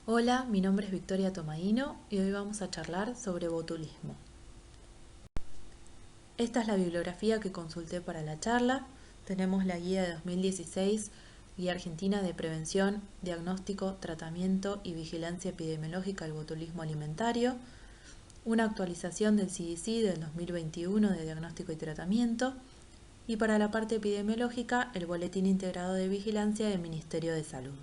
Hola, mi nombre es Victoria Tomaino y hoy vamos a charlar sobre botulismo. Esta es la bibliografía que consulté para la charla. Tenemos la guía de 2016, Guía Argentina de Prevención, Diagnóstico, Tratamiento y Vigilancia Epidemiológica del Botulismo Alimentario, una actualización del CDC del 2021 de Diagnóstico y Tratamiento, y para la parte epidemiológica, el Boletín Integrado de Vigilancia del Ministerio de Salud.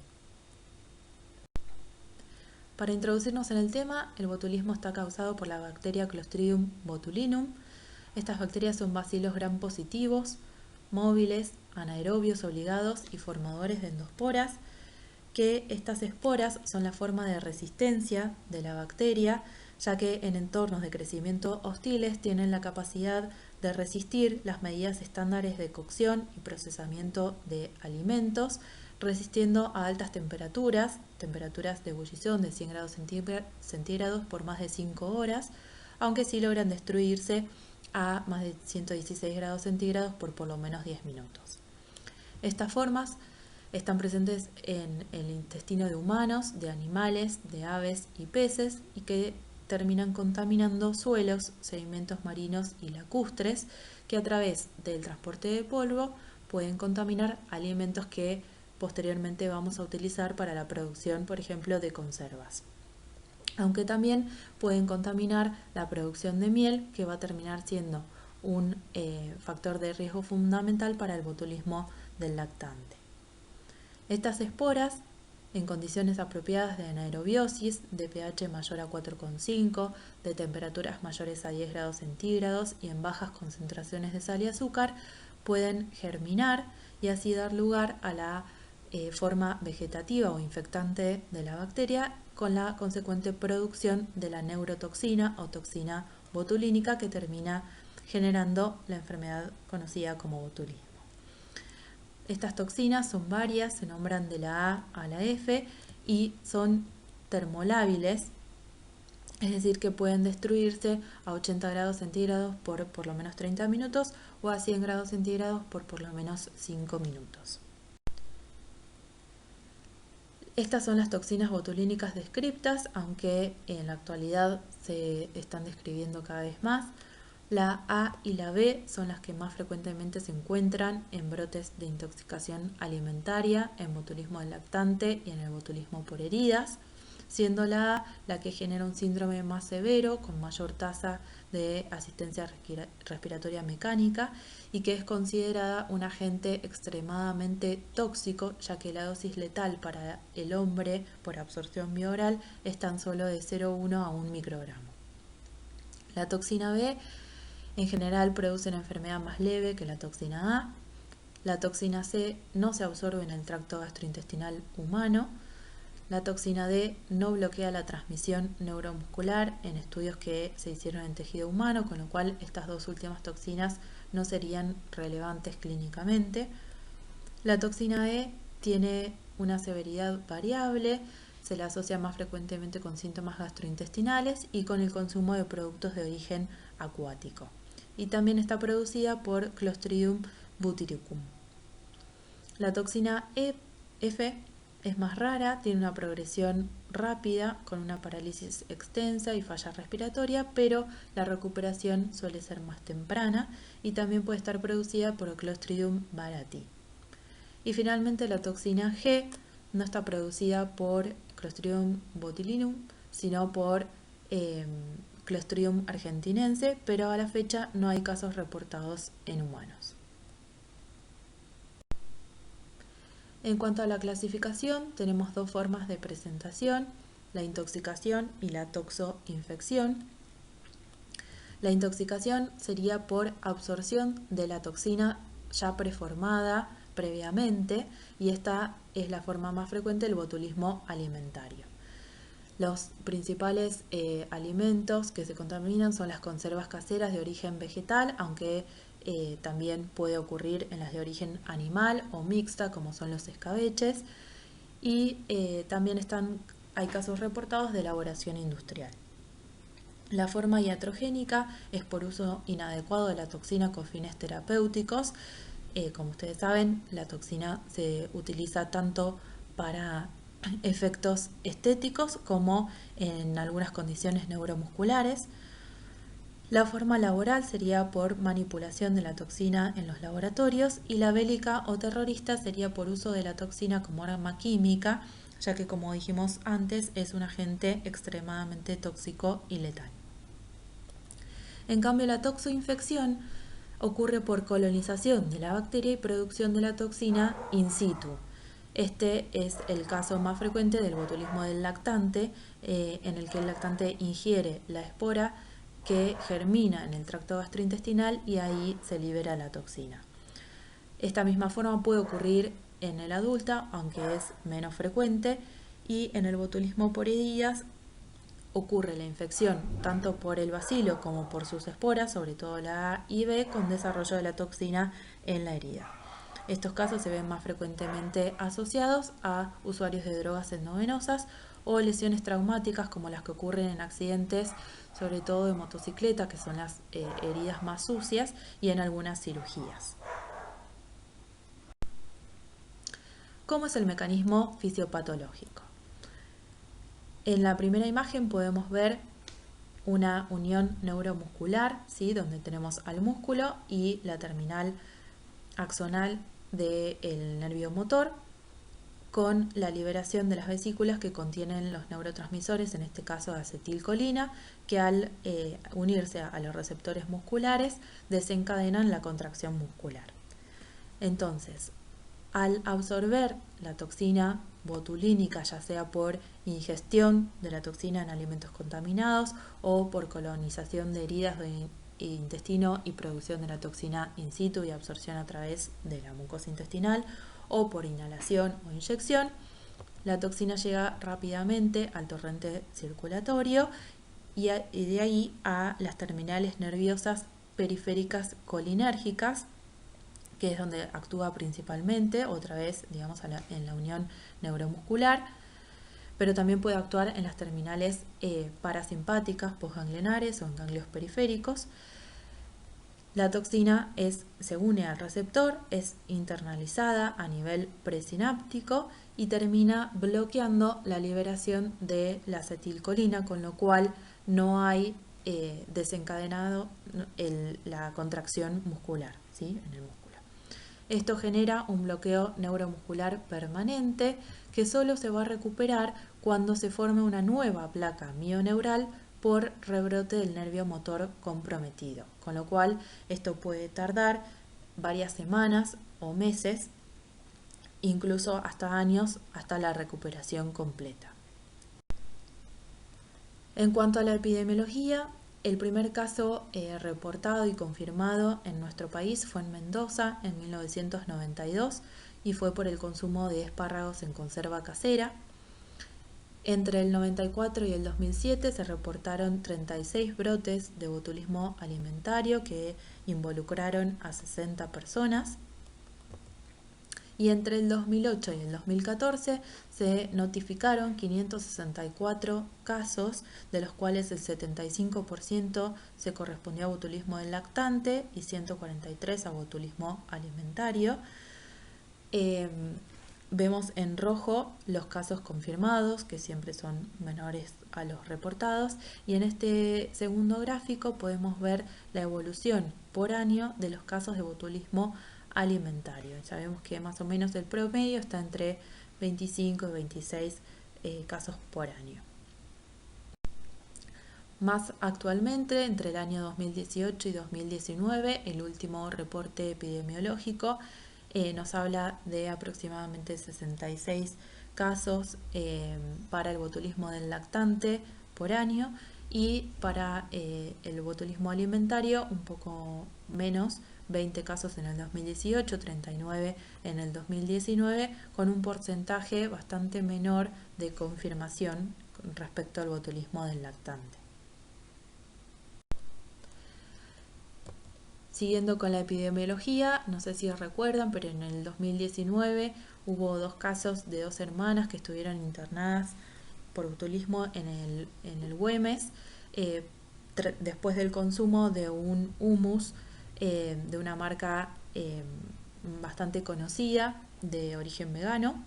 Para introducirnos en el tema, el botulismo está causado por la bacteria Clostridium botulinum. Estas bacterias son bacilos gram positivos, móviles, anaerobios obligados y formadores de endosporas, que estas esporas son la forma de resistencia de la bacteria, ya que en entornos de crecimiento hostiles tienen la capacidad de resistir las medidas estándares de cocción y procesamiento de alimentos, resistiendo a altas temperaturas de ebullición de 100 grados centígrados por más de 5 horas, aunque sí logran destruirse a más de 116 grados centígrados por lo menos 10 minutos. Estas formas están presentes en el intestino de humanos, de animales, de aves y peces y que terminan contaminando suelos, sedimentos marinos y lacustres que a través del transporte de polvo pueden contaminar alimentos que posteriormente vamos a utilizar para la producción, por ejemplo, de conservas. Aunque también pueden contaminar la producción de miel, que va a terminar siendo un factor de riesgo fundamental para el botulismo del lactante. Estas esporas, en condiciones apropiadas de anaerobiosis, de pH mayor a 4,5, de temperaturas mayores a 10 grados centígrados y en bajas concentraciones de sal y azúcar, pueden germinar y así dar lugar a la forma vegetativa o infectante de la bacteria, con la consecuente producción de la neurotoxina o toxina botulínica que termina generando la enfermedad conocida como botulismo. Estas toxinas son varias, se nombran de la A a la F y son termolábiles, es decir, que pueden destruirse a 80 grados centígrados por lo menos 30 minutos o a 100 grados centígrados por lo menos 5 minutos. Estas son las toxinas botulínicas descriptas, aunque en la actualidad se están describiendo cada vez más. La A y la B son las que más frecuentemente se encuentran en brotes de intoxicación alimentaria, en botulismo del lactante y en el botulismo por heridas, siendo la A la que genera un síndrome más severo, con mayor tasa de asistencia respiratoria mecánica y que es considerada un agente extremadamente tóxico, ya que la dosis letal para el hombre por absorción bioral es tan solo de 0,1 a 1 microgramo. La toxina B en general produce una enfermedad más leve que la toxina A. La toxina C no se absorbe en el tracto gastrointestinal humano. La toxina D no bloquea la transmisión neuromuscular en estudios que se hicieron en tejido humano, con lo cual estas dos últimas toxinas no serían relevantes clínicamente. La toxina E tiene una severidad variable, se la asocia más frecuentemente con síntomas gastrointestinales y con el consumo de productos de origen acuático. Y también está producida por Clostridium butyricum. La toxina F es más rara, tiene una progresión rápida con una parálisis extensa y falla respiratoria, pero la recuperación suele ser más temprana y también puede estar producida por Clostridium barattii. Y finalmente la toxina G no está producida por Clostridium botulinum, sino por Clostridium argentinense, pero a la fecha no hay casos reportados en humanos. En cuanto a la clasificación, tenemos dos formas de presentación, la intoxicación y la toxoinfección. La intoxicación sería por absorción de la toxina ya preformada previamente y esta es la forma más frecuente del botulismo alimentario. Los principales alimentos que se contaminan son las conservas caseras de origen vegetal, aunque también puede ocurrir en las de origen animal o mixta, como son los escabeches, y también hay casos reportados de elaboración industrial. La forma iatrogénica es por uso inadecuado de la toxina con fines terapéuticos. Como ustedes saben, la toxina se utiliza tanto para efectos estéticos como en algunas condiciones neuromusculares. La forma laboral sería por manipulación de la toxina en los laboratorios y la bélica o terrorista sería por uso de la toxina como arma química, ya que como dijimos antes es un agente extremadamente tóxico y letal. En cambio, la toxoinfección ocurre por colonización de la bacteria y producción de la toxina in situ. Este es el caso más frecuente del botulismo del lactante, en el que el lactante ingiere la espora que germina en el tracto gastrointestinal y ahí se libera la toxina. Esta misma forma puede ocurrir en el adulto, aunque es menos frecuente, y en el botulismo por heridas ocurre la infección tanto por el bacilo como por sus esporas, sobre todo la A y B, con desarrollo de la toxina en la herida. Estos casos se ven más frecuentemente asociados a usuarios de drogas endovenosas o lesiones traumáticas como las que ocurren en accidentes, sobre todo de motocicleta, que son las heridas más sucias, y en algunas cirugías. ¿Cómo es el mecanismo fisiopatológico? En la primera imagen podemos ver una unión neuromuscular, ¿sí? Donde tenemos al músculo y la terminal axonal del nervio motor, con la liberación de las vesículas que contienen los neurotransmisores, en este caso acetilcolina, que al unirse a los receptores musculares desencadenan la contracción muscular. Entonces, al absorber la toxina botulínica, ya sea por ingestión de la toxina en alimentos contaminados o por colonización de heridas de intestino y producción de la toxina in situ y absorción a través de la mucosa intestinal, o por inhalación o inyección, la toxina llega rápidamente al torrente circulatorio y de ahí a las terminales nerviosas periféricas colinérgicas, que es donde actúa principalmente, otra vez, digamos, en la unión neuromuscular, pero también puede actuar en las terminales parasimpáticas, postganglionares o en ganglios periféricos. La toxina se une al receptor, es internalizada a nivel presináptico y termina bloqueando la liberación de la acetilcolina, con lo cual no hay desencadenado la contracción muscular, ¿sí? En el músculo. Esto genera un bloqueo neuromuscular permanente que solo se va a recuperar cuando se forme una nueva placa mioneural por rebrote del nervio motor comprometido, con lo cual esto puede tardar varias semanas o meses, incluso hasta años, hasta la recuperación completa. En cuanto a la epidemiología, el primer caso reportado y confirmado en nuestro país fue en Mendoza en 1992 y fue por el consumo de espárragos en conserva casera. Entre el 94 y el 2007 se reportaron 36 brotes de botulismo alimentario que involucraron a 60 personas. Y entre el 2008 y el 2014 se notificaron 564 casos, de los cuales el 75% se correspondió a botulismo del lactante y 143 a botulismo alimentario. Vemos en rojo los casos confirmados, que siempre son menores a los reportados, y en este segundo gráfico podemos ver la evolución por año de los casos de botulismo alimentario. Sabemos que más o menos el promedio está entre 25 y 26 casos por año. Más actualmente, entre el año 2018 y 2019, el último reporte epidemiológico nos habla de aproximadamente 66 casos para el botulismo del lactante por año, y para el botulismo alimentario un poco menos, 20 casos en el 2018, 39 en el 2019, con un porcentaje bastante menor de confirmación respecto al botulismo del lactante. Siguiendo con la epidemiología, no sé si recuerdan, pero en el 2019 hubo 2 casos de 2 hermanas que estuvieron internadas por botulismo en el Güemes, después del consumo de un hummus de una marca bastante conocida de origen vegano.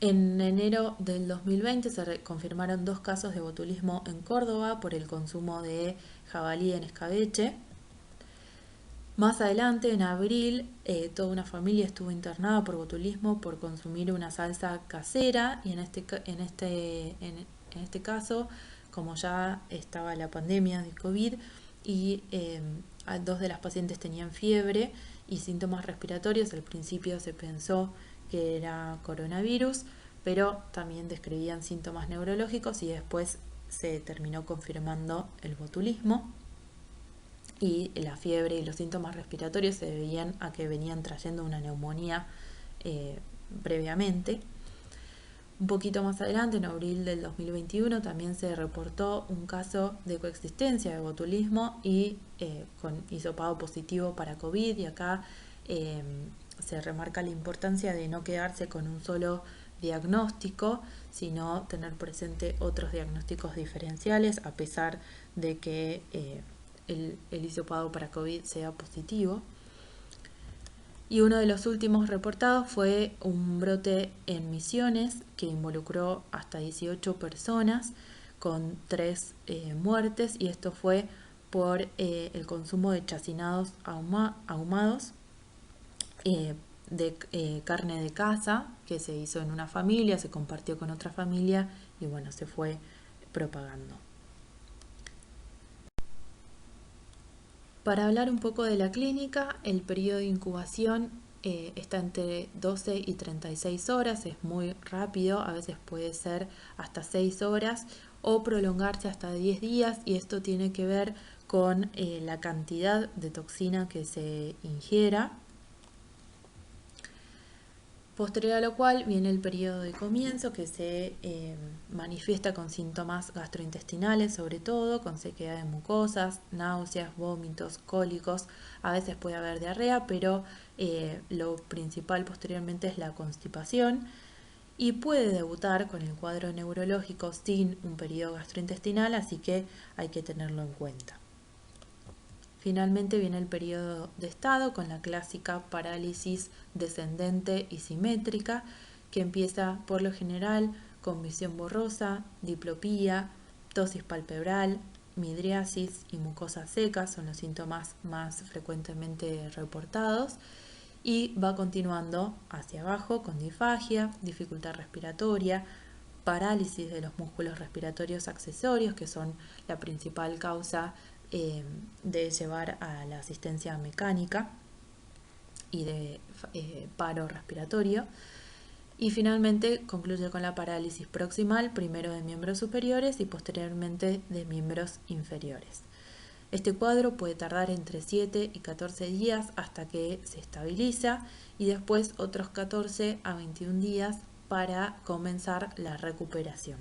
En enero del 2020 confirmaron 2 casos de botulismo en Córdoba por el consumo de jabalí en escabeche. Más adelante, en abril, toda una familia estuvo internada por botulismo por consumir una salsa casera y en este caso, como ya estaba la pandemia de COVID y 2 de las pacientes tenían fiebre y síntomas respiratorios, al principio se pensó que era coronavirus, pero también describían síntomas neurológicos y después se terminó confirmando el botulismo. Y la fiebre y los síntomas respiratorios se debían a que venían trayendo una neumonía previamente. Un poquito más adelante, en abril del 2021, también se reportó un caso de coexistencia de botulismo y con hisopado positivo para COVID, y acá se remarca la importancia de no quedarse con un solo diagnóstico, sino tener presente otros diagnósticos diferenciales, a pesar de que el hisopado para COVID sea positivo. Y uno de los últimos reportados fue un brote en Misiones que involucró hasta 18 personas con 3 muertes, y esto fue por el consumo de chacinados ahumados de carne de caza que se hizo en una familia, se compartió con otra familia y bueno, se fue propagando. Para hablar un poco de la clínica, el periodo de incubación está entre 12 y 36 horas, es muy rápido, a veces puede ser hasta 6 horas o prolongarse hasta 10 días, y esto tiene que ver con la cantidad de toxina que se ingiera. Posterior a lo cual viene el periodo de comienzo, que se manifiesta con síntomas gastrointestinales, sobre todo con sequedad de mucosas, náuseas, vómitos, cólicos. A veces puede haber diarrea, pero lo principal posteriormente es la constipación, y puede debutar con el cuadro neurológico sin un periodo gastrointestinal, así que hay que tenerlo en cuenta. Finalmente viene el periodo de estado con la clásica parálisis descendente y simétrica, que empieza por lo general con visión borrosa, diplopía, ptosis palpebral, midriasis y mucosa seca, son los síntomas más frecuentemente reportados, y va continuando hacia abajo con disfagia, dificultad respiratoria, parálisis de los músculos respiratorios accesorios, que son la principal causa de llevar a la asistencia mecánica y de paro respiratorio. Y finalmente concluye con la parálisis proximal, primero de miembros superiores y posteriormente de miembros inferiores. Este cuadro puede tardar entre 7 y 14 días hasta que se estabiliza, y después otros 14 a 21 días para comenzar la recuperación,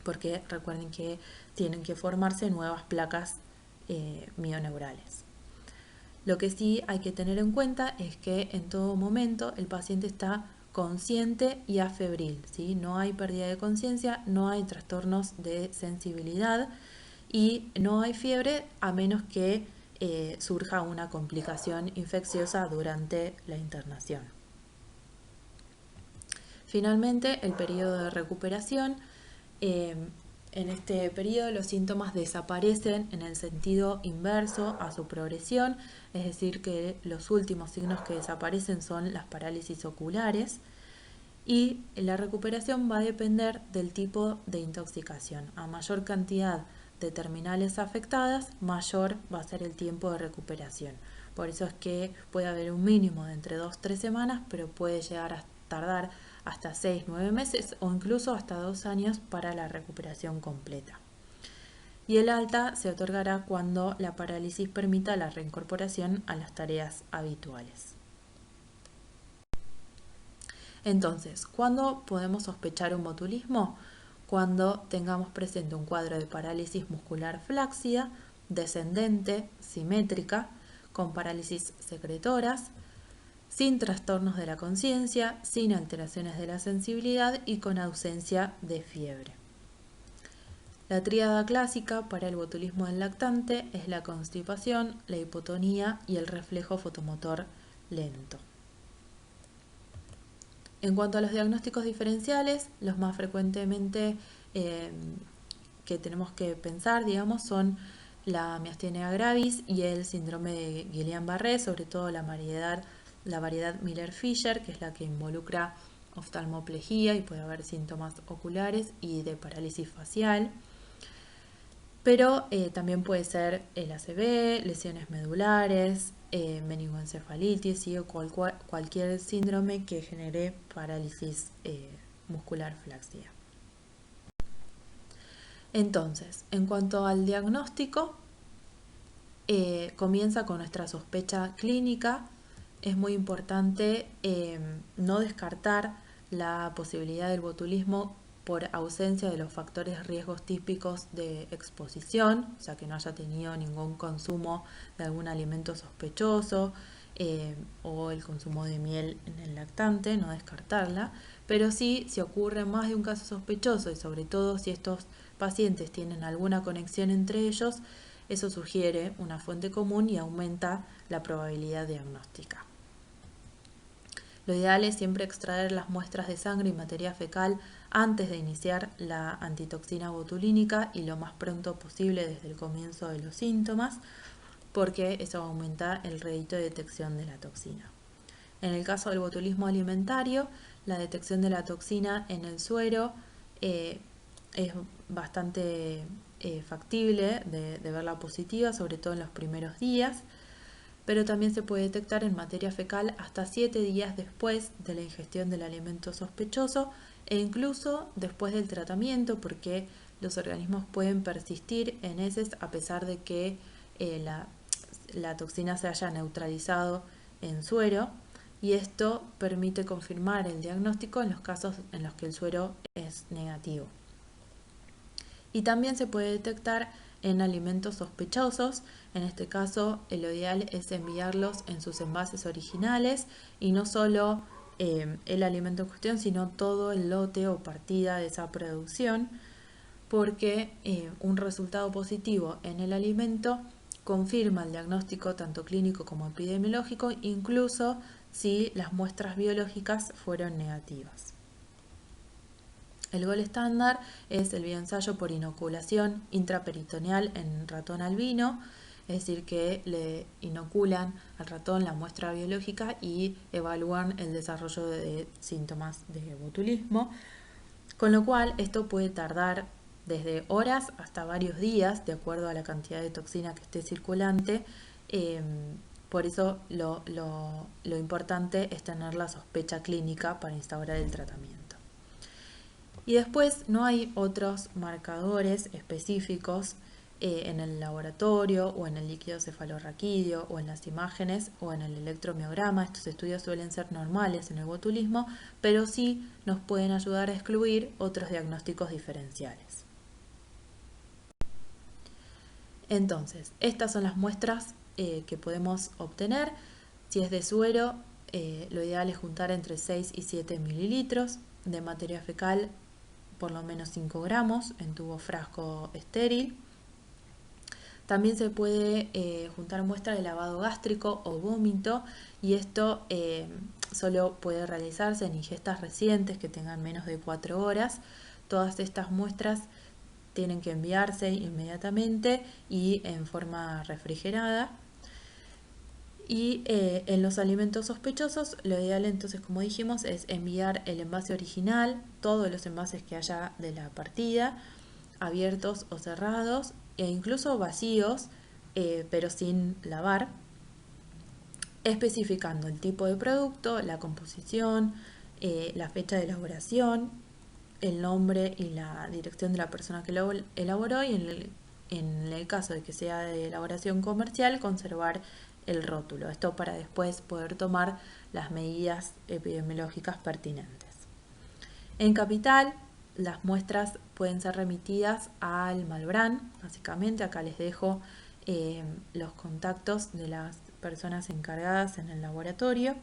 porque recuerden que tienen que formarse nuevas placas mioneurales. Lo que sí hay que tener en cuenta es que en todo momento el paciente está consciente y afebril, ¿sí? No hay pérdida de conciencia, no hay trastornos de sensibilidad y no hay fiebre, a menos que surja una complicación infecciosa durante la internación. Finalmente, el periodo de recuperación. En este periodo los síntomas desaparecen en el sentido inverso a su progresión, es decir, que los últimos signos que desaparecen son las parálisis oculares, y la recuperación va a depender del tipo de intoxicación. A mayor cantidad de terminales afectadas, mayor va a ser el tiempo de recuperación. Por eso es que puede haber un mínimo de entre 2-3 semanas, pero puede llegar a tardar hasta 6-9 meses o incluso hasta 2 años para la recuperación completa. Y el alta se otorgará cuando la parálisis permita la reincorporación a las tareas habituales. Entonces, ¿cuándo podemos sospechar un botulismo? Cuando tengamos presente un cuadro de parálisis muscular flácida, descendente, simétrica, con parálisis secretoras, sin trastornos de la conciencia, sin alteraciones de la sensibilidad y con ausencia de fiebre. La tríada clásica para el botulismo del lactante es la constipación, la hipotonía y el reflejo fotomotor lento. En cuanto a los diagnósticos diferenciales, los más frecuentemente que tenemos que pensar, digamos, son la miastenia gravis y el síndrome de Guillain-Barré, sobre todo la variedad Miller-Fisher, que es la que involucra oftalmoplegia y puede haber síntomas oculares y de parálisis facial. Pero también puede ser el ACV, lesiones medulares, meningoencefalitis y cualquier síndrome que genere parálisis muscular flácida. Entonces, en cuanto al diagnóstico, comienza con nuestra sospecha clínica. Es muy importante no descartar la posibilidad del botulismo por ausencia de los factores riesgos típicos de exposición, o sea que no haya tenido ningún consumo de algún alimento sospechoso o el consumo de miel en el lactante, no descartarla, pero sí si ocurre más de un caso sospechoso y sobre todo si estos pacientes tienen alguna conexión entre ellos, eso sugiere una fuente común y aumenta la probabilidad diagnóstica. Lo ideal es siempre extraer las muestras de sangre y materia fecal antes de iniciar la antitoxina botulínica y lo más pronto posible desde el comienzo de los síntomas, porque eso aumenta el rédito de detección de la toxina. En el caso del botulismo alimentario, la detección de la toxina en el suero es bastante factible de verla positiva, sobre todo en los primeros días, pero también se puede detectar en materia fecal hasta 7 días después de la ingestión del alimento sospechoso e incluso después del tratamiento, porque los organismos pueden persistir en heces a pesar de que la toxina se haya neutralizado en suero, y esto permite confirmar el diagnóstico en los casos en los que el suero es negativo. Y también se puede detectar en alimentos sospechosos. En este caso, lo ideal es enviarlos en sus envases originales y no solo el alimento en cuestión, sino todo el lote o partida de esa producción, porque un resultado positivo en el alimento confirma el diagnóstico tanto clínico como epidemiológico, incluso si las muestras biológicas fueron negativas. El gol estándar es el bioensayo por inoculación intraperitoneal en ratón albino, es decir, que le inoculan al ratón la muestra biológica y evalúan el desarrollo de síntomas de botulismo, con lo cual esto puede tardar desde horas hasta varios días, de acuerdo a la cantidad de toxina que esté circulante. Por eso lo importante es tener la sospecha clínica para instaurar el tratamiento. Y después no hay otros marcadores específicos en el laboratorio o en el líquido cefalorraquídeo o en las imágenes o en el electromiograma. Estos estudios suelen ser normales en el botulismo, pero sí nos pueden ayudar a excluir otros diagnósticos diferenciales. Entonces, estas son las muestras que podemos obtener. Si es de suero, lo ideal es juntar entre 6 y 7 mililitros de materia fecal, por lo menos 5 gramos en tubo frasco estéril. También se puede juntar muestra de lavado gástrico o vómito, y esto solo puede realizarse en ingestas recientes que tengan menos de 4 horas. Todas estas muestras tienen que enviarse inmediatamente y en forma refrigerada. Y en los alimentos sospechosos, lo ideal entonces, como dijimos, es enviar el envase original, todos los envases que haya de la partida, abiertos o cerrados, e incluso vacíos, pero sin lavar, especificando el tipo de producto, la composición, la fecha de elaboración, el nombre y la dirección de la persona que lo elaboró, y en el caso de que sea de elaboración comercial, conservar el rótulo. Esto para después poder tomar las medidas epidemiológicas pertinentes. En Capital, las muestras pueden ser remitidas al Malbrán. Básicamente, acá les dejo los contactos de las personas encargadas en el laboratorio.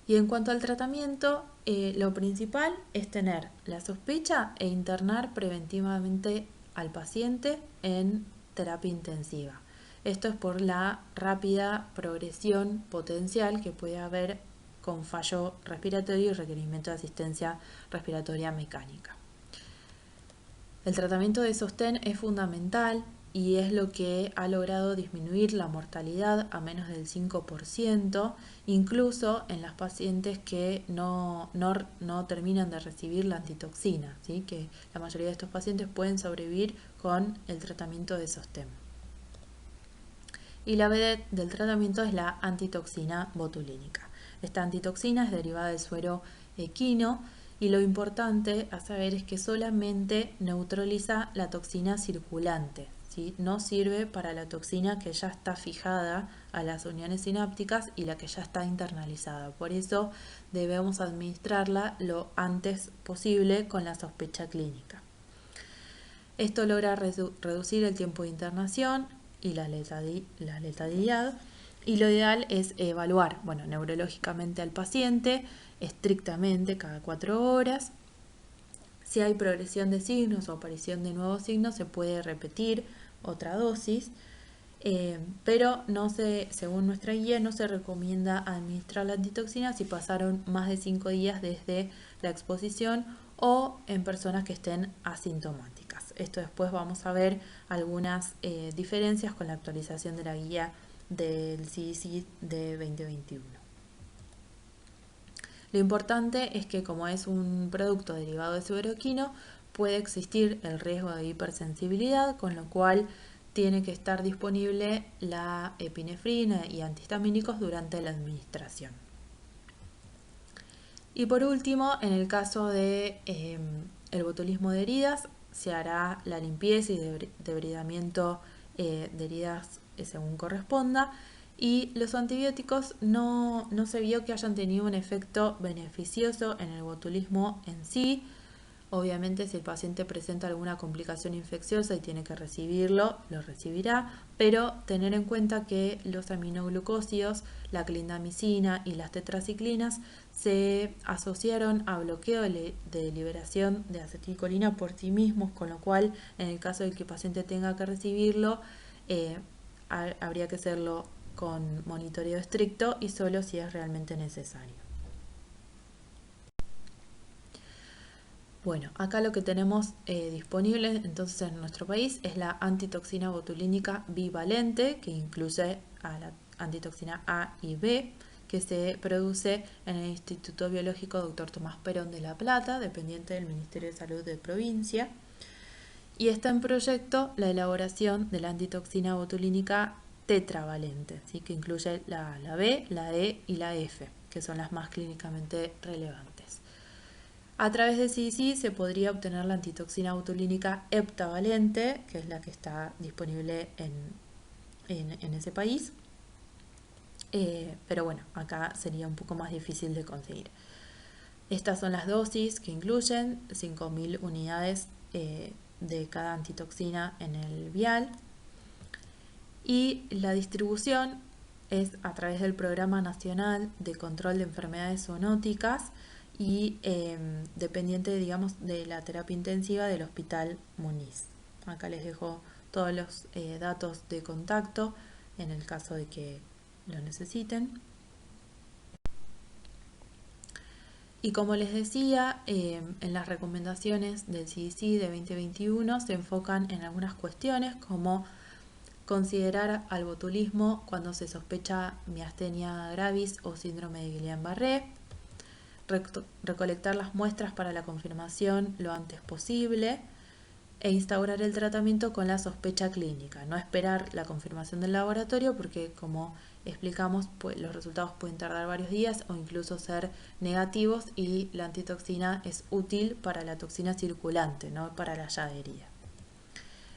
Y en cuanto al tratamiento, lo principal es tener la sospecha e internar preventivamente al paciente en terapia intensiva. Esto es por la rápida progresión potencial que puede haber con fallo respiratorio y requerimiento de asistencia respiratoria mecánica. El tratamiento de sostén es fundamental y es lo que ha logrado disminuir la mortalidad a menos del 5%, incluso en las pacientes que no terminan de recibir la antitoxina, ¿sí? Que la mayoría de estos pacientes pueden sobrevivir con el tratamiento de sostén. Y la vedette del tratamiento es la antitoxina botulínica. Esta antitoxina es derivada del suero equino y lo importante a saber es que solamente neutraliza la toxina circulante, ¿sí? No sirve para la toxina que ya está fijada a las uniones sinápticas y la que ya está internalizada. Por eso debemos administrarla lo antes posible con la sospecha clínica. Esto logra reducir el tiempo de internación y la letalidad, y lo ideal es evaluar, neurológicamente al paciente, estrictamente cada 4 horas. Si hay progresión de signos o aparición de nuevos signos, se puede repetir otra dosis, pero según nuestra guía, no se recomienda administrar la antitoxina si pasaron más de 5 días desde la exposición o en personas que estén asintomáticas. Esto después vamos a ver algunas diferencias con la actualización de la guía del CDC de 2021. Lo importante es que como es un producto derivado de suero equino, puede existir el riesgo de hipersensibilidad, con lo cual tiene que estar disponible la epinefrina y antihistamínicos durante la administración. Y por último, en el caso de el botulismo de heridas, se hará la limpieza y debridamiento de heridas según corresponda. Y los antibióticos no se vio que hayan tenido un efecto beneficioso en el botulismo en sí. Obviamente, si el paciente presenta alguna complicación infecciosa y tiene que recibirlo, lo recibirá, pero tener en cuenta que los aminoglucósidos, la clindamicina y las tetraciclinas se asociaron a bloqueo de liberación de acetilcolina por sí mismos, con lo cual, en el caso de que el paciente tenga que recibirlo, habría que hacerlo con monitoreo estricto y solo si es realmente necesario. Bueno, acá lo que tenemos disponible entonces en nuestro país es la antitoxina botulínica bivalente, que incluye a la antitoxina A y B, que se produce en el Instituto Biológico Dr. Tomás Perón de La Plata, dependiente del Ministerio de Salud de provincia. Y está en proyecto la elaboración de la antitoxina botulínica tetravalente, ¿sí? Que incluye la B, la E y la F, que son las más clínicamente relevantes. A través de CDC se podría obtener la antitoxina botulínica heptavalente, que es la que está disponible en ese país. Pero bueno, acá sería un poco más difícil de conseguir. Estas son las dosis que incluyen 5.000 unidades de cada antitoxina en el vial. Y la distribución es a través del Programa Nacional de Control de Enfermedades Zoonóticas y dependiente, digamos, de la terapia intensiva del Hospital Muniz. Acá les dejo todos los datos de contacto en el caso de que lo necesiten. Y como les decía, en las recomendaciones del CDC de 2021 se enfocan en algunas cuestiones como considerar al botulismo cuando se sospecha miastenia gravis o síndrome de Guillain-Barré, recolectar las muestras para la confirmación lo antes posible e instaurar el tratamiento con la sospecha clínica. No esperar la confirmación del laboratorio porque, como explicamos, los resultados pueden tardar varios días o incluso ser negativos y la antitoxina es útil para la toxina circulante, no para la ya herida.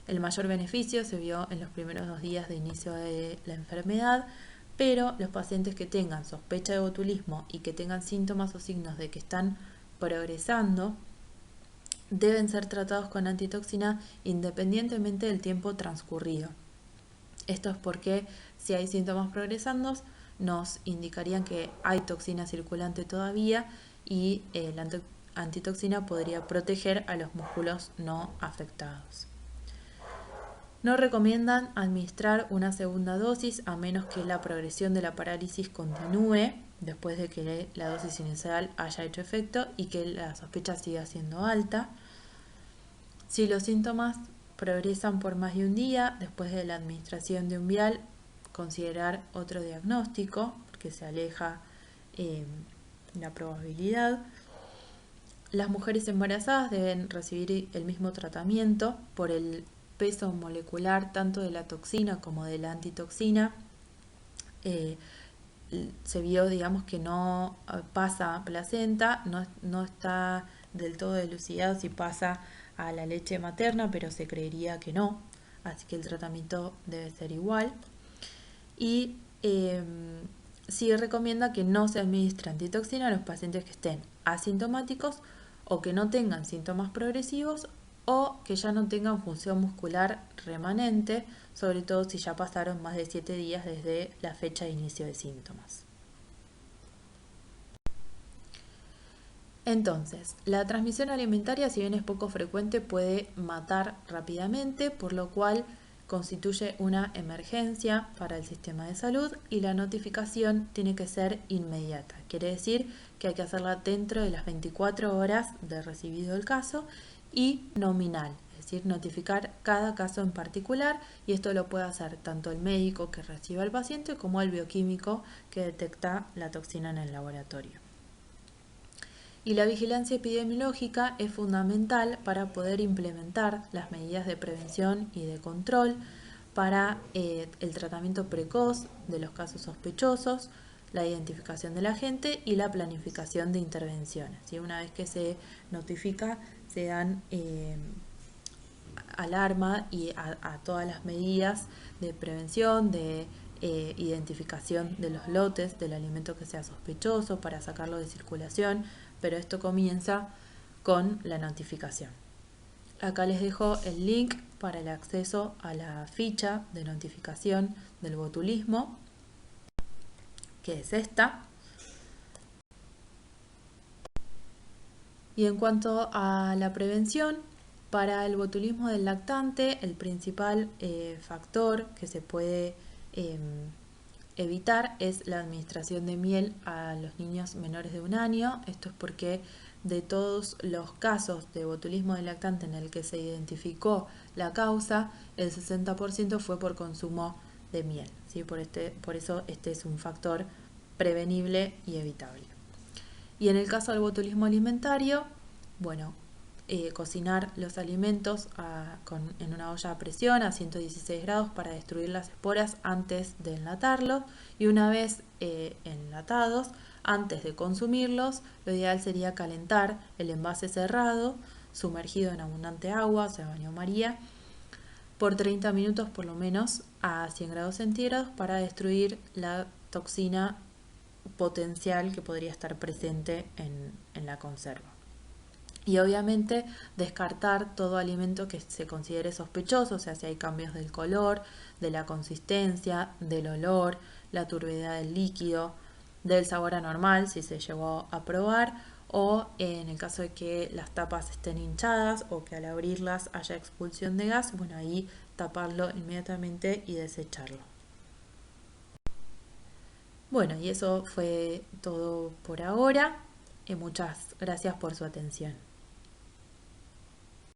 El mayor beneficio se vio en los primeros 2 días de inicio de la enfermedad, pero los pacientes que tengan sospecha de botulismo y que tengan síntomas o signos de que están progresando deben ser tratados con antitoxina independientemente del tiempo transcurrido. Esto es porque si hay síntomas progresando nos indicarían que hay toxina circulante todavía y la antitoxina podría proteger a los músculos no afectados. No recomiendan administrar una segunda dosis a menos que la progresión de la parálisis continúe después de que la dosis inicial haya hecho efecto y que la sospecha siga siendo alta. Si los síntomas progresan por más de un día después de la administración de un vial, considerar otro diagnóstico porque se aleja la probabilidad. Las mujeres embarazadas deben recibir el mismo tratamiento por el peso molecular tanto de la toxina como de la antitoxina. Se vio, digamos, que no pasa placenta, no está del todo dilucidado si pasa a la leche materna, pero se creería que no, así que el tratamiento debe ser igual. Y sí recomienda que no se administre antitoxina a los pacientes que estén asintomáticos o que no tengan síntomas progresivos o que ya no tengan función muscular remanente, sobre todo si ya pasaron más de 7 días desde la fecha de inicio de síntomas. Entonces, la transmisión alimentaria, si bien es poco frecuente, puede matar rápidamente, por lo cual constituye una emergencia para el sistema de salud y la notificación tiene que ser inmediata. Quiere decir que hay que hacerla dentro de las 24 horas de recibido el caso y nominal, es decir, notificar cada caso en particular, y esto lo puede hacer tanto el médico que recibe al paciente como el bioquímico que detecta la toxina en el laboratorio. Y la vigilancia epidemiológica es fundamental para poder implementar las medidas de prevención y de control para el tratamiento precoz de los casos sospechosos, la identificación de la gente y la planificación de intervenciones. Y una vez que se notifica, se dan alarma y a todas las medidas de prevención, de identificación de los lotes del alimento que sea sospechoso para sacarlo de circulación, pero esto comienza con la notificación. Acá les dejo el link para el acceso a la ficha de notificación del botulismo, que es esta. Y en cuanto a la prevención, para el botulismo del lactante, el principal factor que se puede evitar es la administración de miel a los niños menores de 1 año. Esto es porque de todos los casos de botulismo del lactante en el que se identificó la causa, el 60% fue por consumo de miel, ¿sí? Por eso este es un factor prevenible y evitable. Y en el caso del botulismo alimentario, bueno, cocinar los alimentos en una olla a presión a 116 grados para destruir las esporas antes de enlatarlos, y una vez enlatados, antes de consumirlos, lo ideal sería calentar el envase cerrado, sumergido en abundante agua, o sea, baño María, por 30 minutos por lo menos a 100 grados centígrados para destruir la toxina potencial que podría estar presente en la conserva. Y obviamente descartar todo alimento que se considere sospechoso, o sea, si hay cambios del color, de la consistencia, del olor, la turbidez del líquido, del sabor anormal si se llegó a probar, o en el caso de que las tapas estén hinchadas o que al abrirlas haya expulsión de gas, bueno, ahí taparlo inmediatamente y desecharlo. Bueno, y eso fue todo por ahora. Muchas gracias por su atención.